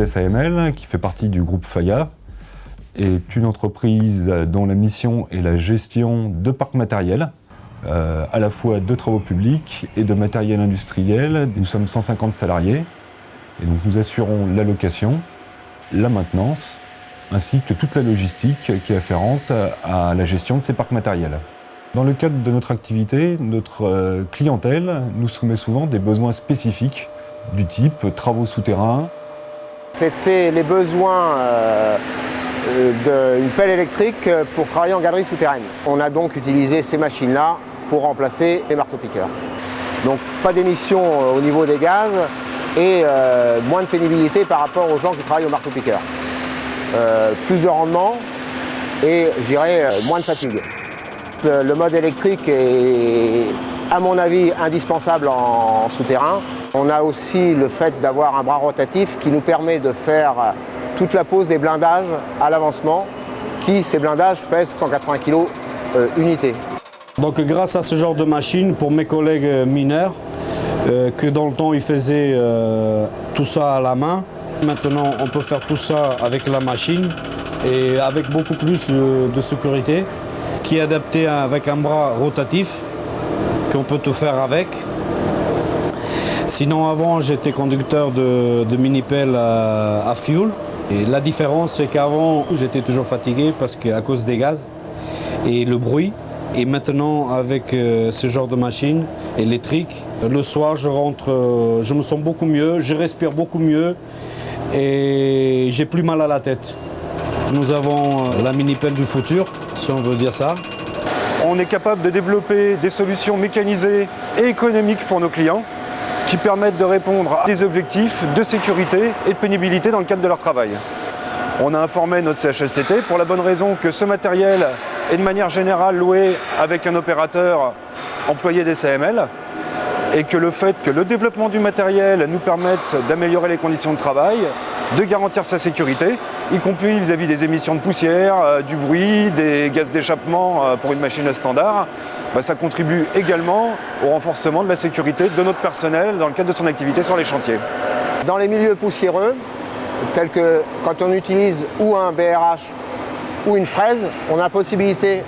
SAML, qui fait partie du groupe FAIA, est une entreprise dont la mission est la gestion de parcs matériels, à la fois de travaux publics et de matériel industriel. Nous sommes 150 salariés et donc nous assurons la location, la maintenance, ainsi que toute la logistique qui est afférente à la gestion de ces parcs matériels. Dans le cadre de notre activité, notre clientèle nous soumet souvent des besoins spécifiques du type travaux souterrains. C'était les besoins d'une pelle électrique pour travailler en galerie souterraine. On a donc utilisé ces machines-là pour remplacer les marteaux-piqueurs. Donc pas d'émissions au niveau des gaz et moins de pénibilité par rapport aux gens qui travaillent au marteau-piqueur. Plus de rendement et je dirais moins de fatigue. Le mode électrique est, à mon avis, indispensable en souterrain. On a aussi le fait d'avoir un bras rotatif qui nous permet de faire toute la pose des blindages à l'avancement, ces blindages pèsent 180 kg unité. Donc grâce à ce genre de machine, pour mes collègues mineurs, que dans le temps ils faisaient tout ça à la main, maintenant on peut faire tout ça avec la machine et avec beaucoup plus de sécurité, qui est adapté avec un bras rotatif, qu'on peut tout faire avec. Sinon avant j'étais conducteur de mini-pelle à fuel. Et la différence c'est qu'avant j'étais toujours fatigué parce qu'à cause des gaz et le bruit. Et maintenant avec ce genre de machine électrique, le soir je rentre, je me sens beaucoup mieux, je respire beaucoup mieux et j'ai plus mal à la tête. Nous avons la mini-pelle du futur, si on veut dire ça. On est capable de développer des solutions mécanisées et économiques pour nos clients qui permettent de répondre à des objectifs de sécurité et de pénibilité dans le cadre de leur travail. On a informé notre CHSCT pour la bonne raison que ce matériel est de manière générale loué avec un opérateur employé des SAML et que le fait que le développement du matériel nous permette d'améliorer les conditions de travail, de garantir sa sécurité, y compris vis-à-vis des émissions de poussière, du bruit, des gaz d'échappement pour une machine standard, ça contribue également au renforcement de la sécurité de notre personnel dans le cadre de son activité sur les chantiers. Dans les milieux poussiéreux, tels que quand on utilise ou un BRH ou une fraise, on a la possibilité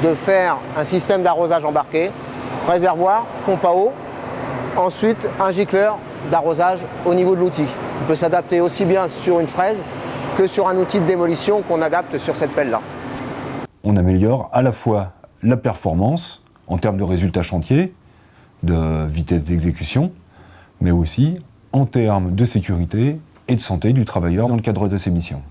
de faire un système d'arrosage embarqué, réservoir, pompe à eau, ensuite un gicleur d'arrosage au niveau de l'outil. Il peut s'adapter aussi bien sur une fraise que sur un outil de démolition qu'on adapte sur cette pelle-là. On améliore à la fois la performance en termes de résultats chantier, de vitesse d'exécution, mais aussi en termes de sécurité et de santé du travailleur dans le cadre de ses missions.